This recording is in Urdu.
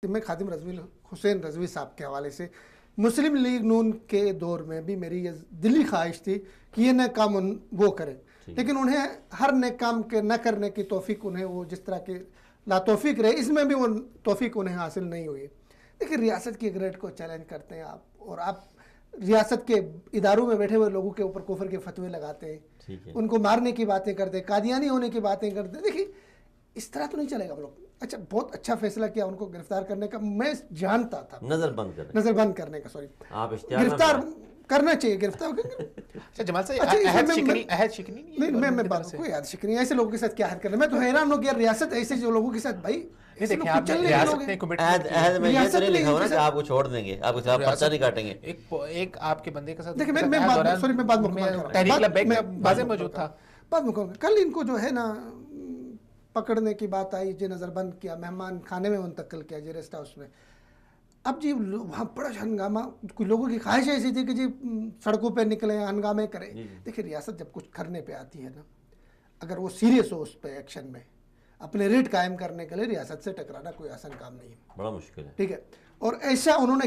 میں خادم رضوی حسین رضوی صاحب کے حوالے سے مسلم لیگ نون کے دور میں بھی میری یہ دلی خواہش تھی کہ یہ نیک کام وہ کریں، لیکن انہیں ہر نیک کام کے نہ کرنے کی توفیق انہیں وہ جس طرح کے لا توفیق رہے، اس میں بھی وہ توفیق انہیں حاصل نہیں ہوئی۔ دیکھیں ریاست کی گریڈ کو چیلنج کرتے ہیں آپ، اور آپ ریاست کے اداروں میں بیٹھے ہوئے لوگوں کے اوپر کفر کے فتوے لگاتے ہیں، ان کو مارنے کی باتیں کرتے ہیں، قادیانی ہونے کی باتیں کرتے ہیں۔ دیکھیں اس طرح تو نہیں چلے گا ہم لوگ۔ اچھا بہت اچھا فیصلہ کیا ان کو گرفتار کرنے کا، میں جانتا تھا نظر بند کرنے کا، سوری گرفتار کرنا چاہیے، گرفتار اچھا جمال صاحب عہد شکنی نہیں، میں بات کوئی عہد شکنی ایسے لوگوں کے ساتھ کیا حد کرنا، میں تو حیران ہوں کہ ریاست ایسے جو لوگوں کے ساتھ بھائی آپ کو چھوڑ دیں گے، آپ کے خلاف پرچہ نہیں کاٹیں گے، ایک آپ کے بندے کے ساتھ دیکھیں میں بات موجود تھا، بات مکمل کل ان کو جو ہے نا پکڑنے کی بات آئی جی، نظر بند کیا، مہمان خانے میں منتقل کیا جی ریسٹ ہاؤس میں۔ اب جی وہاں بڑا ہنگامہ، کچھ لوگوں کی خواہش ایسی تھی کہ جی سڑکوں پہ نکلیں، ہنگامے کریں۔ دیکھیں ریاست جب کچھ کرنے پہ آتی ہے نا، اگر وہ سیریس ہو اس پہ ایکشن میں، اپنے ریٹ قائم کرنے کے لیے ریاست سے ٹکرانا کوئی آسان کام نہیں ہے، بڑا مشکل ہے، ٹھیک ہے۔ اور ایسا انہوں نے